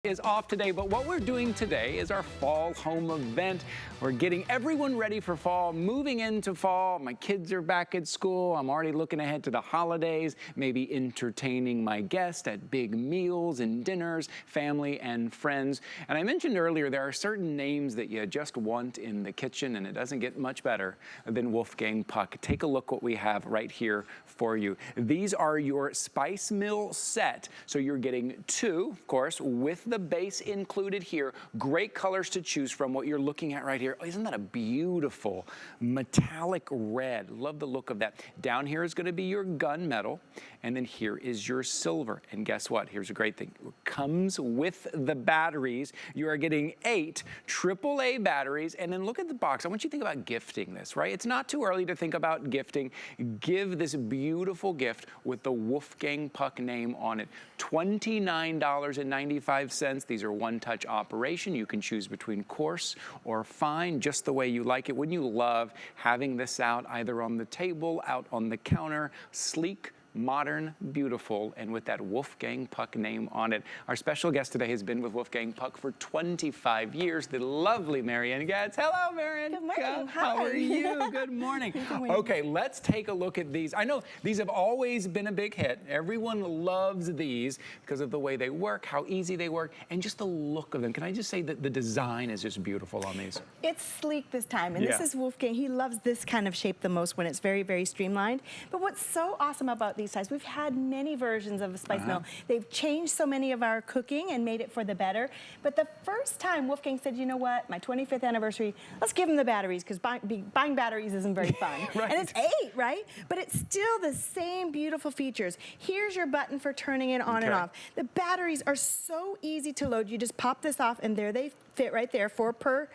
Is off today, but what we're doing today is our fall home event. We're getting everyone ready for fall, moving into fall. My kids are back at school. I'm already looking ahead to the holidays, maybe entertaining my guests at big meals and dinners, family and friends. And I mentioned earlier, there are certain names that you just want in the kitchen, and it doesn't get much better than Wolfgang Puck. Take a look what we have right here for you. These are your spice mill set. So you're getting two, of course, with the base included here. Great colors to choose from. What you're looking at right here, oh, isn't that a beautiful metallic red? Love the look of that. Down here is going to be your gunmetal, and then here is your silver. And guess what? Here's a great thing. It comes with the batteries. You are getting 8 AAA batteries, and then look at the box. I want you to think about gifting this, right? It's not too early to think about gifting. Give this beautiful gift with the Wolfgang Puck name on it. $29.95. These are one-touch operation. You can choose between coarse or fine, just the way you like it. Wouldn't you love having this out either on the table, out on the counter, sleek, modern, beautiful, and with that Wolfgang Puck name on it. Our special guest today has been with Wolfgang Puck for 25 years, the lovely Marianne Gatz. Hello, Marianne. Good morning. How are you? Good morning. Good morning. Okay, let's take a look at these. I know these have always been a big hit. Everyone loves these because of the way they work, how easy they work, and just the look of them. Can I just say that the design is just beautiful on these? It's sleek this time, and this is Wolfgang. He loves this kind of shape the most when it's very, very streamlined. But what's so awesome about these types, we've had many versions of a spice mill. They've changed so many of our cooking and made it for the better. But the first time Wolfgang said, you know what, my 25th anniversary, let's give him the batteries, because buying batteries isn't very fun. Right. And it's 8, right? But it's still the same beautiful features. Here's your button for turning it on and off. The batteries are so easy to load. You just pop this off, and there they fit right there, 4 per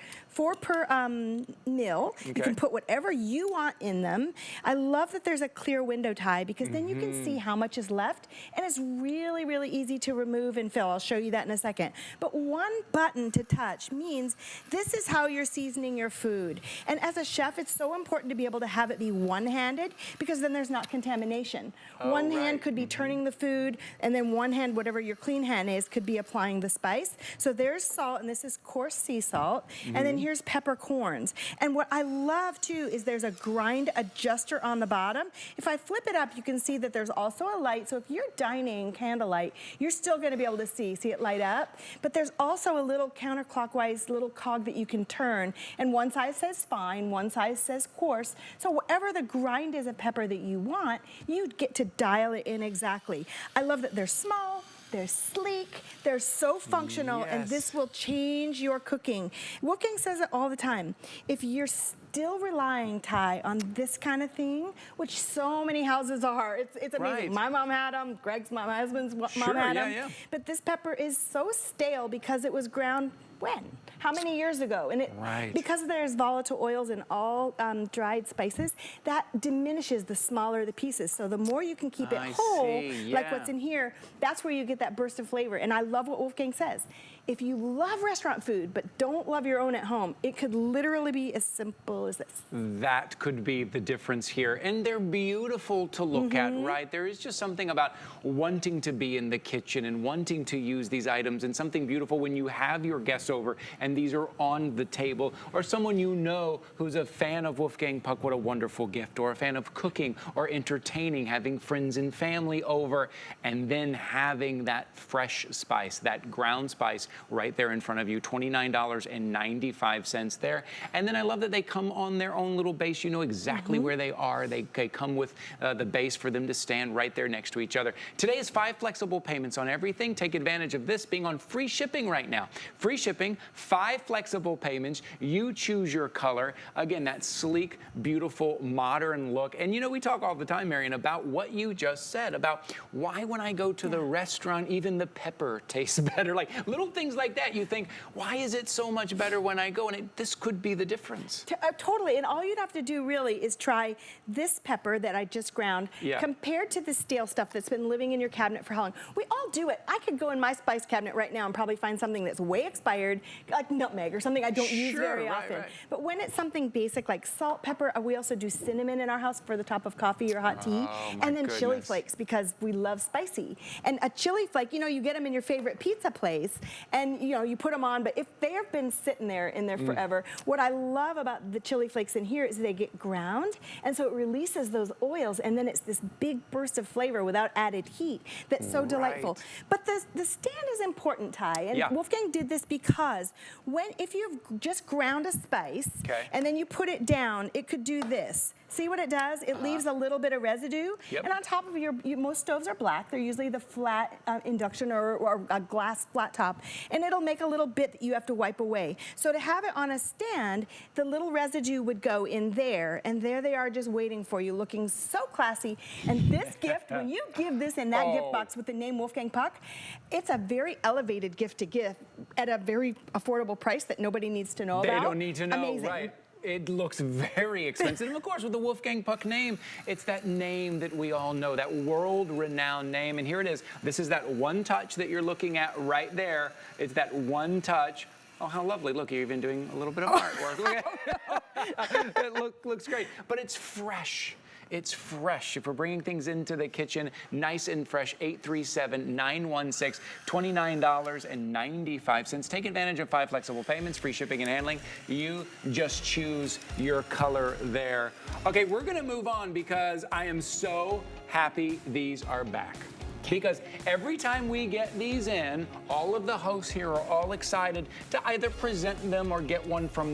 mill. You can put whatever you want in them. I love that there's a clear window tie, because then you can see how much is left, and it's really, really easy to remove and fill. I'll show you that in a second. But one button to touch means this is how you're seasoning your food. And as a chef, it's so important to be able to have it be one-handed, because then there's not contamination. One hand could be turning the food, and then one hand, whatever your clean hand is, could be applying the spice. So there's salt, and this is coarse sea salt, and then here's peppercorns. And what I love too is there's a grind adjuster on the bottom. If I flip it up, you can see that there's also a light, so if you're dining candlelight, you're still going to be able to see it light up. But there's also a little counterclockwise little cog that you can turn, and one side says fine, one side says coarse. So whatever the grind is of pepper that you want, you get to dial it in exactly. I love that they're small, they're sleek, they're so functional, and this will change your cooking. Wolfgang says it all the time. If you're still relying, Ty, on this kind of thing, which so many houses are, it's amazing. My mom had them, Greg's mom, my husband's mom had them. But this pepper is so stale because it was ground when? How many years ago? And it, because there's volatile oils in all dried spices, that diminishes the smaller the pieces. So the more you can keep it whole, like what's in here, that's where you get that burst of flavor. And I love what Wolfgang says. If you love restaurant food but don't love your own at home, it could literally be as simple as this. That could be the difference here. And they're beautiful to look at, right? There is just something about wanting to be in the kitchen and wanting to use these items, and something beautiful when you have your guests over and these are on the table, or someone you know who's a fan of Wolfgang Puck. What a wonderful gift. Or a fan of cooking or entertaining, having friends and family over, and then having that fresh spice, that ground spice right there in front of you. $29.95 there. And then I love that they come on their own little base. You know exactly where they are. They come with the base for them to stand right there next to each other. Today is 5 flexible payments on everything. Take advantage of this being on free shipping right now. Free shipping, 5 flexible payments. You choose your color. Again, that sleek, beautiful, modern look. And you know, we talk all the time, Marianne, about what you just said, about why when I go to the restaurant, even the pepper tastes better. Like little things like that. You think, why is it so much better when I go? And this could be the difference. totally. And all you'd have to do really is try this pepper that I just ground compared to the stale stuff that's been living in your cabinet for how long. We all do it. I could go in my spice cabinet right now and probably find something that's way expired, like nutmeg or something I don't use very often. But when it's something basic like salt, pepper, we also do cinnamon in our house for the top of coffee or hot tea. And then chili flakes because we love spicy. And a chili flake, you know, you get them in your favorite pizza place and, you know, you put them on, but if they have been sitting there in there forever, what I love about the chili flakes in here is they get ground, and so it releases those oils, and then it's this big burst of flavor without added heat that's so delightful. But the stand is important, Ty, and Wolfgang did this because if you've just ground a spice and then you put it down, it could do this. See what it does? It leaves a little bit of residue. And on top of most stoves are black. They're usually the flat induction or a glass flat top. And it'll make a little bit that you have to wipe away. So to have it on a stand, the little residue would go in there. And there they are just waiting for you, looking so classy. And this gift, when you give this in that gift box with the name Wolfgang Puck, it's a very elevated gift to give at a very affordable price that nobody needs to know about. They don't need to know, Amazing. right? It looks very expensive. And of course, with the Wolfgang Puck name, it's that name that we all know, that world-renowned name. And here it is. This is that one touch that you're looking at right there. It's that one touch. Oh, how lovely. Look, you're even doing a little bit of artwork. Look at it. It looks great. But it's fresh. It's fresh. If we're bringing things into the kitchen, nice and fresh, 837-916-$29.95. Take advantage of 5 flexible payments, free shipping and handling. You just choose your color there. Okay, we're going to move on because I am so happy these are back. Because every time we get these in, all of the hosts here are all excited to either present them or get one from